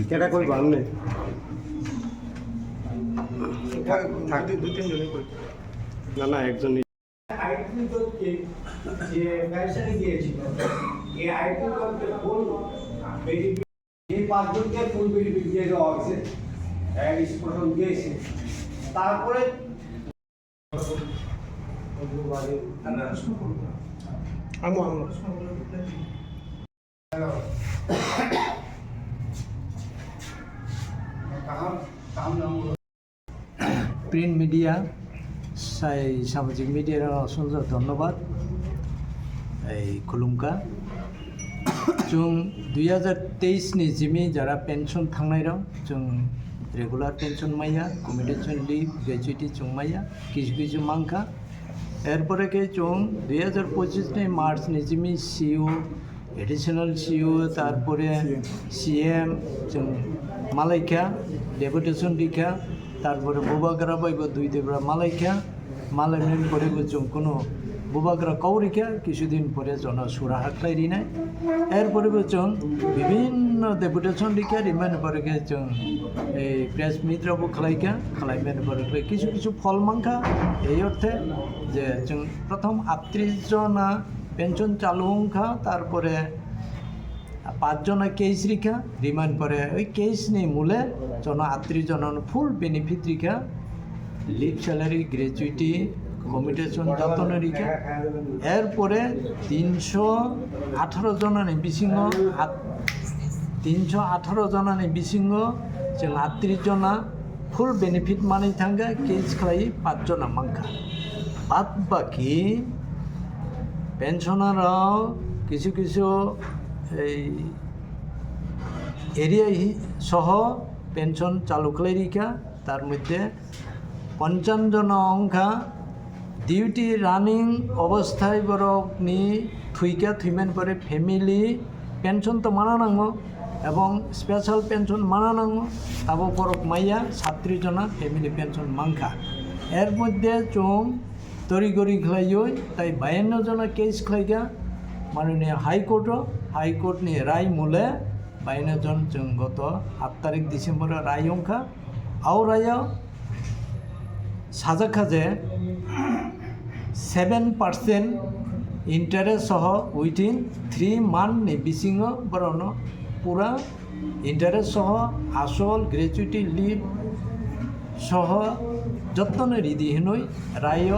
কেটা কই বানলে না না একজন পাঁচজনকে ফুল বেনিফিট দিয়ে দেওয়া হয়েছে প্রথম দিয়েছে তারপরে প্রিন্ট মিডিয়া সামাজিক মিডিয়ার অসংখ্য ধন্যবাদ এই खुलुमखा जों 2023 जिमी जरा पेंशन थांनाय रं जों रेगुलार पेंशन माइया कमिटेशन लिव ग्रेजुएटी जों माइया किछु किछु मांखा एरपरे के जों 2025 नि मार्च नि जिमी सीओ एडिशनल सीओ तारपरे सीएम जों मालाइखा डेपुटेशन दिखा तारपरे बुबाग्रा बाइबो दुई देब्रा मालाइखा मालाइनि परेबो जों कोनो बुबाग्रा कौरिखा किछुदिन परे जना सुरा हाख्लायरिनाय एरपरेबो जों विभिन्न डेपुटेशन दिखा रिमाइन परेखे जों प्रेस मित्रबो खालायखा खालायमेन परेखे किछु किछु फल मांखा এই অর্থে যে जों प्रथम 38 जना पेंशन चालू हंखा तारपरे 5 जना केस रिखा रिमाइन परे ओई केस नि मूले जना 38 जना फुल बेनिफिट रिखा लिव सैलारि ग्रेजुएटी कमिटेशन जतन रिखा एरपरे 318 जनानि बिसिङो 318 जनानि बिसिङो जों 38 जना फुल बेनिफिट मानि थांगा केस खालाय 5 जना मांखा बाद बाकी पेंशनाराव किछु किछु एरिया सह पेंशन चालू खालायरिखा तार मध्य 55 जना अंखा डिउटी रानिंग अवस्थाय बरकनि थुइका थुइमेन परे फैमिली पेंशन तो माना नांगो एवं स्पेशल पेंशन माना नांगो ताबो बरक माइया 37 जना फैमिली पेंशन मांखा एर मध्य जों तरिगरि खालायो ताई 52 जना केस खालायगा माननीय हाईकोर्ट नि राय मूले 52 जन जों गत 7 तारिख डिसेम्बर राय अंखा आव रायाव साजा खाजे 7% इंटरेस्ट सह उइथिन 3 मान्थ नि बिसिङो बरनो पूरा इंटरेस्ट सह आसल ग्रेजुएटी लिव सह जतन रिदि हिनय राय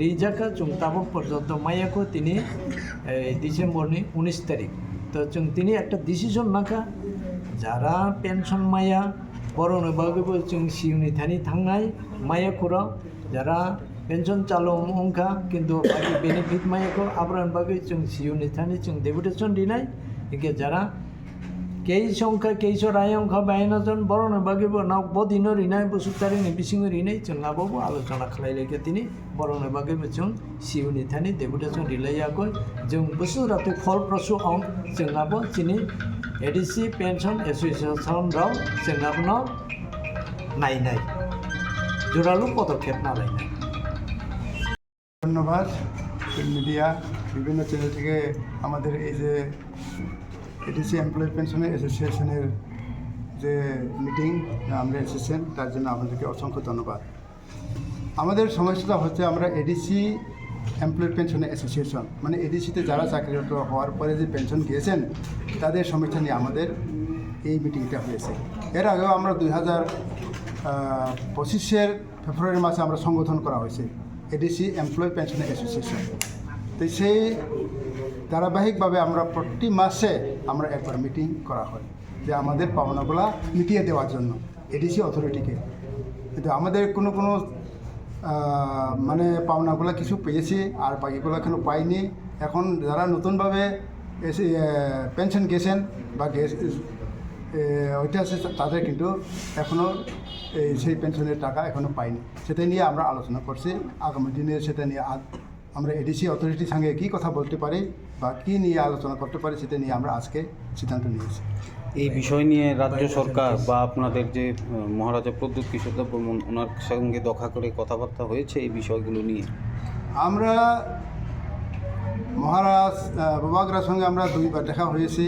रिजाका जों ताबो पर्यन्त मायाको तिनि डिसेम्बर नि 19 तारिख तो जों तिनि एकटा डिसिजन नाखा जारा पेंशन माया बरनो बागैबो जों सिउनि थानि थांनाय मायाखुराव जारा पेंशन चालू अंखा किन्तु बाकी बेनिफिट मायाको आब्रान बागै जों सिउनि थानि जों डेपुटेशन दिनाय इके जारा केई संख्या केइसो राय अंखा 52 जन बरनो बागैबो नाव बदिनो रिनाय बसुतारि नि बिसिङो रिनाय जों आबाबो आलोचना खालायलायके तिनि बरनो बागैबो जों सिउनि थानि डेपुटेशन दिलायाखै जों बोसोराते फल प्रसु अंग जों आबो तिनि एडिसि पेंशन एसोसिएशन राव जों आबनो नायनाय জোরালো পদক্ষেপ না লাইনে ধন্যবাদ মিডিয়া বিভিন্ন চ্যানেল থেকে আমাদের এই যে এডিসি এমপ্লয়ি পেনশনের অ্যাসোসিয়েশনের যে মিটিং আমরা এসেছেন তার জন্য আমাদেরকে অসংখ্য ধন্যবাদ। আমাদের সমস্যাটা হচ্ছে আমরা এডিসি এমপ্লয়ি পেনশনের অ্যাসোসিয়েশন মানে এডিসিতে যারা চাকরিরত হওয়ার পরে যে পেনশন গিয়েছেন তাদের সমস্যা নিয়ে আমাদের এই মিটিংটা হয়েছে। এর আগেও আমরা 2025 ফেব্রুয়ারি মাসে আমরা সংগঠন করা হয়েছে এডিসি এমপ্লয়ি পেনশনের অ্যাসোসিয়েশন। তো সেই ধারাবাহিকভাবে আমরা প্রতি মাসে আমরা একবার মিটিং করা হয় যে আমাদের পাওনাগুলা মিটিয়ে দেওয়ার জন্য এডিসি অথরিটিকে। কিন্তু আমাদের কোনো মানে পাওনাগুলা কিছু পেয়েছি আর বাকিগুলো এখনও পাইনি। এখন যারা নতুনভাবে এসে পেনশন গেছেন বা ওইটা আছে তাদের কিন্তু এখনও সেই পেনশনের টাকা এখনও পাইনি। সেটা নিয়ে আমরা আলোচনা করছি। আগামী দিনে সেটা নিয়ে আমরা এডিসি অথরিটির সঙ্গে কী কথা বলতে পারি বা কী নিয়ে আলোচনা করতে পারি সেটা নিয়ে আমরা আজকে সিদ্ধান্ত নিয়েছি। এই বিষয় নিয়ে রাজ্য সরকার বা আপনাদের যে মহারাজা প্রদ্যুৎ কিশোর দেব বর্মন ওনার সঙ্গে দেখা করে কথাবার্তা হয়েছে এই বিষয়গুলো নিয়ে? আমরা মহারাজ বুবাগ্রার সঙ্গে আমরা 2বার দেখা হয়েছি।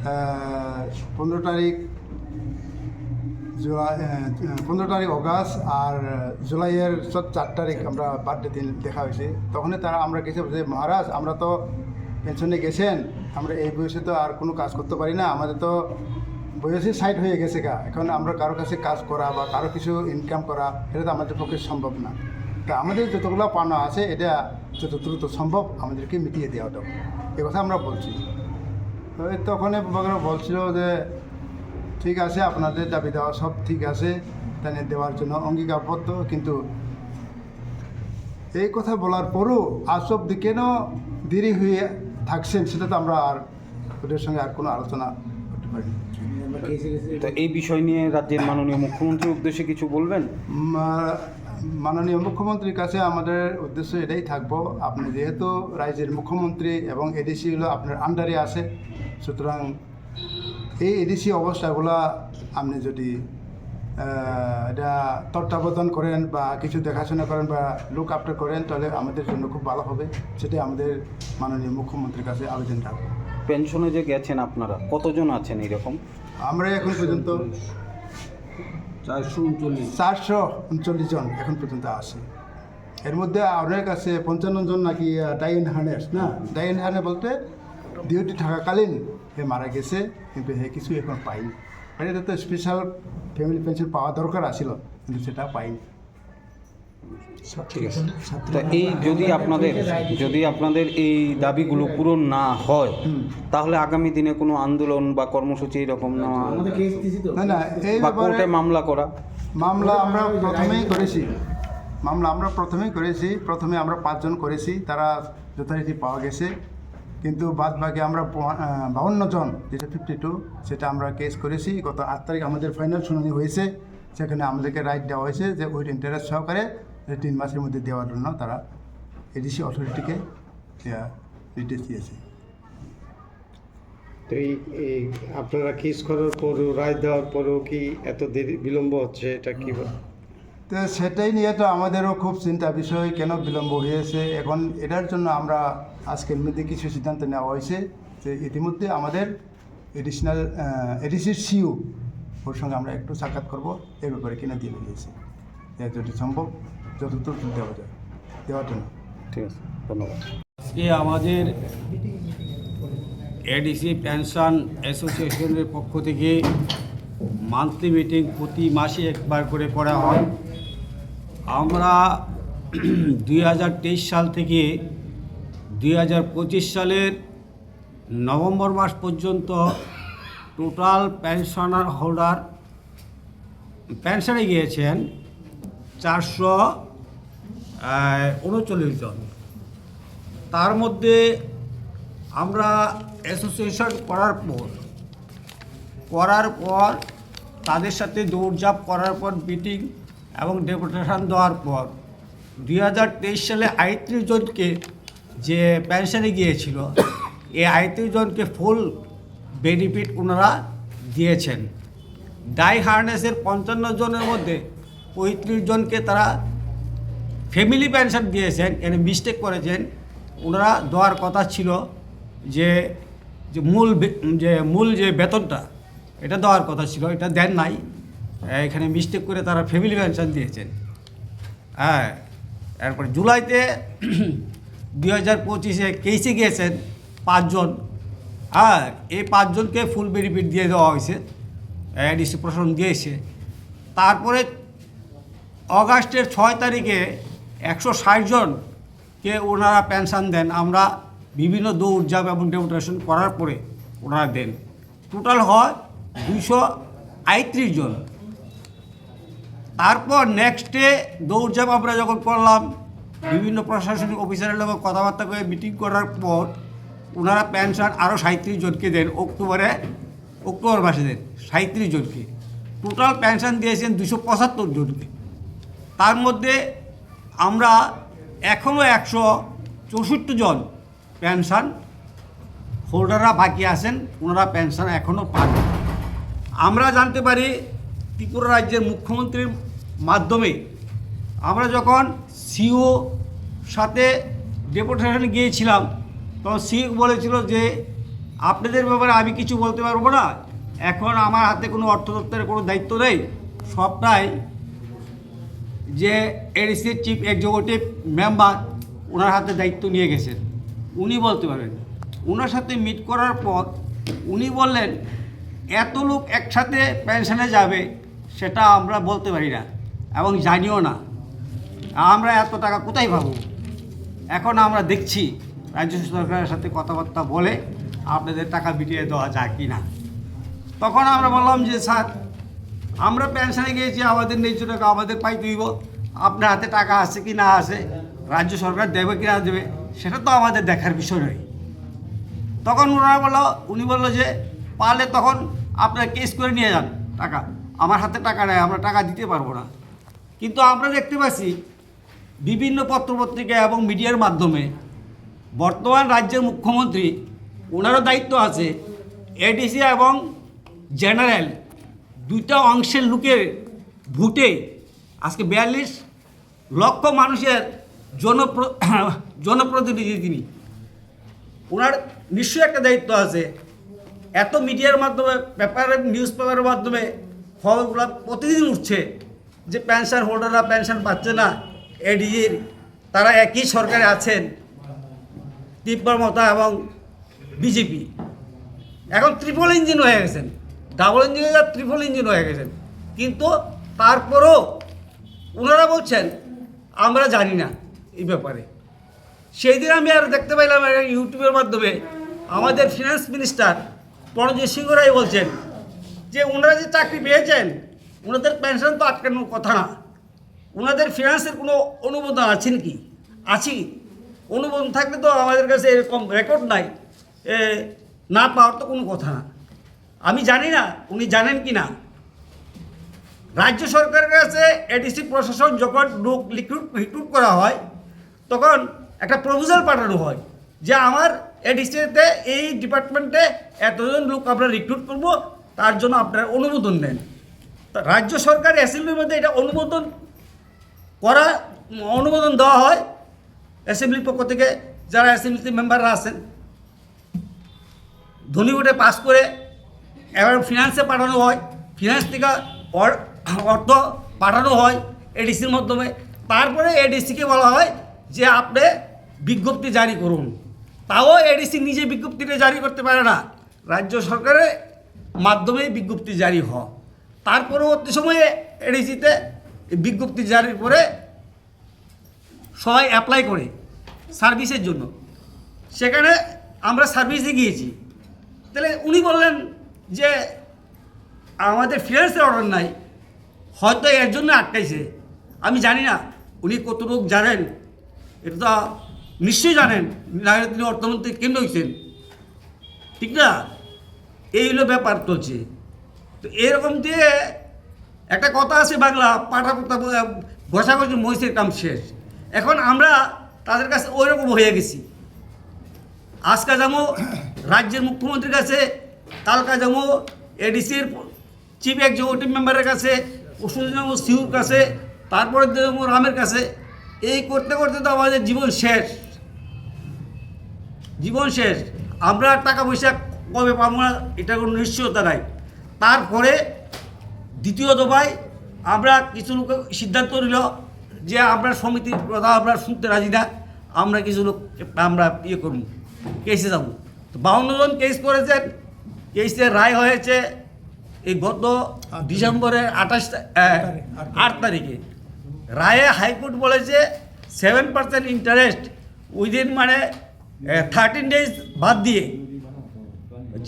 15 তারিখ জুলাই 15 তারিখ অগাস্ট আর জুলাইয়ের 4 তারিখ আমরা বার্থডে দিন দেখা হয়েছে। তখনই তারা আমরা গেছি যে মহারাজ আমরা তো পেনশনে গেছেন, আমরা এই বয়সে তো আর কোনো কাজ করতে পারি না, আমাদের তো বয়সে সাইড হয়ে গেছে গা, এখন আমরা কারো কাছে কাজ করা বা কারো কিছু ইনকাম করা এটা তো আমাদের পক্ষে সম্ভব না। তা আমাদের যতগুলো পাওনা আছে এটা যত দ্রুত সম্ভব আমাদেরকে মিটিয়ে দেওয়াটা, এ কথা আমরা বলছি। তো তখন বলছিল যে ঠিক আছে আপনাদের দাবি দেওয়া সব ঠিক আছে, তাই দেওয়ার জন্য অঙ্গীকারবদ্ধ, কিন্তু এই কথা বলার পরও আজ অব্দি কেন দেরি হয়ে থাকছেন সেটা তো আমরা আর ওদের সঙ্গে আর কোনো আলোচনা করতে পারি। তো এই বিষয় নিয়ে রাজ্যের মাননীয় মুখ্যমন্ত্রীর উদ্দেশ্যে কিছু বলবেন? মাননীয় মুখ্যমন্ত্রীর কাছে আমাদের উদ্দেশ্য এটাই থাকবো, আপনি যেহেতু রাজ্যের মুখ্যমন্ত্রী এবং এডিসি হলো আপনার আন্ডারে আছে, সুতরাং এই এডিসি অবস্থাগুলো আপনি যদি এটা তত্ত্বাবধান করেন বা কিছু দেখাশোনা করেন বা লুক আফটার করেন তাহলে আমাদের জন্য খুব ভালো হবে, সেটাই আমাদের মাননীয় মুখ্যমন্ত্রীর কাছে আবেদন রাখবো। পেনশনে যে গেছেন আপনারা কতজন আছেন এরকম? আমরা এখন পর্যন্ত 439 জন এখন পর্যন্ত আছে। এর মধ্যে অনেক আছে 55 জন নাকি ডাইন হার্নেস না, ডাইন হার্নে বলতে ডিউটি থাকাকালীন হে মারা গেছে, কিন্তু হে কিছু এখন পাইনি। এটা তো স্পেশাল ফ্যামিলি পেনশন পাওয়া দরকার আছিল, কিন্তু সেটা পাইনি। ঠিক আছে। তো এই যদি আপনাদের এই দাবিগুলো পূরণ না হয় তাহলে আগামী দিনে কোনো আন্দোলন বা কর্মসূচি এরকম নেওয়া না এই বা কোর্টে মামলা করা? মামলা আমরা প্রথমেই করেছি। প্রথমে আমরা 5 জন করেছি, তারা যথারীতি পাওয়া গেছে, কিন্তু বাদ বাকি আমরা 52 জন যেটা 52 সেটা আমরা কেস করেছি। গত 8 তারিখ আমাদের ফাইনাল শুনানি হয়েছে, সেখানে আমাদেরকে রাইট দেওয়া হয়েছে যে উইথ ইন্টারেস্ট সহকারে 3 মাসের মধ্যে দেওয়ার জন্য তারা এডিসি অথরিটিকে নির্দেশ দিয়েছে। তো এই আপনারা কেস করার পরও রায় দেওয়ার পরেও কি এত দেরি বিলম্ব হচ্ছে, এটা কি? তো সেটাই নিয়ে তো আমাদেরও খুব চিন্তা বিষয়, কেন বিলম্ব হয়েছে। এখন এটার জন্য আমরা আজকের মধ্যে কিছু সিদ্ধান্ত নেওয়া হয়েছে যে ইতিমধ্যে আমাদের এডিসির সিইও ওর সঙ্গে আমরা একটু সাক্ষাৎ করবো, এর ব্যাপারে কিনা দিয়ে দিয়েছি যদি সম্ভব যতদূর দেওয়া যায় দেওয়ার জন্য। ঠিক আছে, ধন্যবাদ। আজকে আমাদের এডিসি পেনশন অ্যাসোসিয়েশনের পক্ষ থেকে মান্থলি মিটিং প্রতি মাসে একবার করে করা হয়। আমরা 2023 সাল থেকে 2025 সালের নভেম্বর মাস পর্যন্ত টোটাল পেনশনার হোল্ডার পেনশনে গিয়েছেন 439 জন। তার মধ্যে আমরা অ্যাসোসিয়েশন করার পর তাদের সাথে দৌড়ঝাঁপ করার পর মিটিং এবং ডেপুটেশন দেওয়ার পর 2023 সালে 38 জনকে যে পেনশনে গিয়েছিল, এই 38 জনকে ফুল বেনিফিট ওনারা দিয়েছেন। ডাই হার্নেসের 55 জনের মধ্যে 35 জনকে তারা ফ্যামিলি পেনশন দিয়েছেন। এখানে মিস্টেক করেছেন, ওনারা দেওয়ার কথা ছিল যে মূল যে বেতনটা এটা দেওয়ার কথা ছিল, এটা দেন নাই, এখানে মিস্টেক করে তারা ফ্যামিলি পেনশন দিয়েছেন। হ্যাঁ, এরপরে জুলাইতে 2025-এ কেসে গিয়েছেন 5 জন। হ্যাঁ, এই 5 জনকে ফুল বেনিফিট দিয়ে দেওয়া হয়েছে, এডিসি প্রশাসন দিয়েছে। তারপরে অগাস্টের 6 তারিখে 160 জনকে ওনারা পেনশন দেন। আমরা বিভিন্ন দৌড়ঝাঁপ এবং ডেপুটেশন করার পরে ওনারা দেন। টোটাল হয় 238 জন। তারপর নেক্সটে দৌড়ঝাঁপ আমরা যখন করলাম, বিভিন্ন প্রশাসনিক অফিসারের লোক কথাবার্তা করে মিটিং করার পর ওনারা পেনশন আরও 37 জনকে দেন। অক্টোবর মাসে দেন 37 জনকে। টোটাল পেনশন দিয়েছেন 275 জনকে। তার মধ্যে আমরা এখনও 164 জন পেনশন হোল্ডাররা বাকি আছেন, ওনারা পেনশন এখনও পান। আমরা জানতে পারি ত্রিপুরা রাজ্যের মুখ্যমন্ত্রীর মাধ্যমে আমরা যখন সিও সাথে ডেপুটেশনে গিয়েছিলাম, তখন সিও বলেছিল যে আপনাদের ব্যাপারে আমি কিছু বলতে পারবো না। এখন আমার হাতে কোনো অর্থ দপ্তরের কোনো দায়িত্ব নেই, সবটাই যে এডিসির চিফ এক্সিকিউটিভ মেম্বার ওনার হাতে দায়িত্ব নিয়ে গেছেন, উনি বলতে পারেন। ওনার সাথে মিট করার পর উনি বললেন এত লোক একসাথে পেনশনে যাবে সেটা আমরা বলতে পারি না এবং জানিও না, আমরা এত টাকা কোথায় পাবো। এখন আমরা দেখছি রাজ্য সরকারের সাথে কথাবার্তা বলে আপনাদের টাকা বিটিয়ে দেওয়া যায় কি না। তখন আমরা বললাম যে স্যার, আমরা পেনশনে গিয়েছি, আমাদের ন্যায্য টাকা আমাদের পাইতে হইব, আপনার হাতে টাকা আছে কি না আছে, রাজ্য সরকার দেবে কি না দেবে সেটা তো আমাদের দেখার বিষয় নয়। তখন উনি বললো যে পারলে তখন আপনারা কেস করে নিয়ে যান টাকা, আমার হাতে টাকা নেই, আমরা টাকা দিতে পারবো না। কিন্তু আমরা দেখতে পাচ্ছি বিভিন্ন পত্রপত্রিকা এবং মিডিয়ার মাধ্যমে বর্তমান রাজ্যের মুখ্যমন্ত্রী, ওনারও দায়িত্ব আছে, এডিসি এবং জেনারেল দুইটা অংশের লোকের ভোটে আজকে 42 লক্ষ মানুষের জনপ্রতিনিধি তিনি। ওনার নিশ্চয়ই একটা দায়িত্ব আছে। এত মিডিয়ার মাধ্যমে, নিউজ পেপারের মাধ্যমে খবরগুলো প্রতিদিন উঠছে যে পেনশন হোল্ডাররা পেনশন পাচ্ছে না, এডিজির তারা একই সরকারে আছেন, তিব্বর মতা এবং বিজেপি। এখন ট্রিপল ইঞ্জিন হয়ে গেছেন, ডাবল ইঞ্জিন ট্রিপল ইঞ্জিন হয়ে গেছেন। কিন্তু তারপরও ওনারা বলছেন আমরা জানি না এই ব্যাপারে। সেই দিন আমি আর দেখতে পাইলাম ইউটিউবের মাধ্যমে আমাদের ফিনান্স মিনিস্টার প্রণজিৎ সিংহ রায় বলছেন যে ওনারা যে চাকরি পেয়েছেন ওনাদের পেনশন তো আটকানোর কথা না, ওনাদের ফিনান্সের কোনো অনুমোদন আছেন কি, আছি অনুমোদন থাকলে তো আমাদের কাছে এরকম রেকর্ড নাই, না পাওয়ার তো কোনো কথা না। আমি জানি না উনি জানেন কি না। রাজ্য সরকারের কাছে এডিসি প্রশাসন যখন লোক রিক্রুট করা হয় তখন একটা প্রপোজাল পাঠানো হয় যে আমার এডিসিতে এই ডিপার্টমেন্টে এতজন লোক আমরা রিক্রুট করব, তার জন্য আপনারা অনুমোদন নেন। তা রাজ্য সরকার অ্যাসেম্বলির মধ্যে এটা অনুমোদন দেওয়া হয় অ্যাসেম্বলির পক্ষ থেকে, যারা অ্যাসেম্বলিতে মেম্বাররা আছেন ধনী ভোটে পাস করে এবার ফিনান্সে পাঠানো হয়, ফিনান্স থেকে অর্থ পাঠানো হয় এডিসির মাধ্যমে। তারপরে এডিসিকে বলা হয় যে আপনি বিজ্ঞপ্তি জারি করুন। তাও এডিসি নিজে বিজ্ঞপ্তিটা জারি করতে পারে না, রাজ্য সরকারের মাধ্যমে বিজ্ঞপ্তি জারি হয়। তার পরবর্তী সময়ে এডিসিতে বিজ্ঞপ্তি জারির পরে সবাই অ্যাপ্লাই করে সার্ভিসের জন্য, সেখানে আমরা সার্ভিসে গিয়েছি। তাহলে উনি বললেন যে আমাদের ফিনান্সের অর্ডার নাই, হয়তো এর জন্য আটকাইছে। আমি জানি না উনি কতটুকু জানেন, এটা তো নিশ্চয়ই জানেন, নাহলে তিনি অর্থমন্ত্রী কেমন হয়েছেন, ঠিক না? এই হলো ব্যাপার চলছে। তো এরকম দিয়ে একটা কথা আছে বাংলা, পাটা পোতা ঘষাঘষি মহিষের কাম শেষ। এখন আমরা তাদের কাছে ওই রকম হয়ে গেছি। আজকা যাবো রাজ্যের মুখ্যমন্ত্রীর কাছে, কালকা যাবো এডিসির চিফ এক্সিকিউটিভ মেম্বারের কাছে, পরশু যাবো সিউর কাছে, তারপরে যাবো রামের কাছে। এই করতে করতে তো আমাদের জীবন শেষ। আমরা টাকা পয়সা কবে পাবো না এটা কোনো নিশ্চয়তা নাই। তারপরে দ্বিতীয় দফায় আমরা কিছু লোক সিদ্ধান্ত নিল যে আমরা সমিতির কথা আমরা শুনতে রাজি না, আমরা কিছু লোক আমরা করব, কেসে যাব। তো 52 জন কেস করেছেন, কেসের রায় হয়েছে এই গত ডিসেম্বরের 8 তারিখে। রায়ে হাইকোর্ট বলেছে 7% ইন্টারেস্ট উইদিন 13 ডেজ বাদ দিয়ে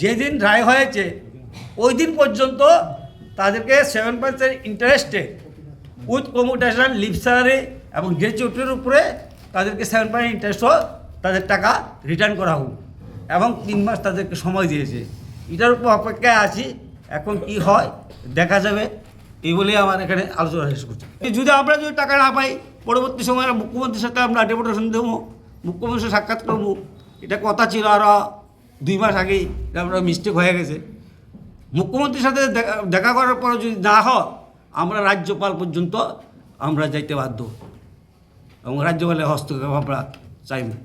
যেদিন রায় হয়েছে ওই দিন পর্যন্ত তাদেরকে 7% ইন্টারেস্টে উইথ কমিউটেশন, লিভ স্যালারি এবং গ্র্যাচুইটির উপরে তাদেরকে 7% ইন্টারেস্টও তাদের টাকা রিটার্ন করা হোক, এবং 3 মাস তাদেরকে সময় দিয়েছে। এটার উপর অপেক্ষায় আছি, এখন কি হয় দেখা যাবে। এই বলেই আমার এখানে আলোচনা শেষ করছি। যদি আমরা টাকা না পাই, পরবর্তী সময়ে মুখ্যমন্ত্রীর সাথে আমরা ডেপুটেশন দেবো, মুখ্যমন্ত্রীর সাক্ষাৎ করবো। এটা কথা ছিল আরও 2 মাস আগেই, আমরা মিস্টেক হয়ে গেছে। মুখ্যমন্ত্রীর সাথে দেখা করার পরে যদি না হয়, আমরা রাজ্যপাল পর্যন্ত আমরা যাইতে বাধ্য, এবং রাজ্যপালের হস্তক্ষেপ আমরা চাই না।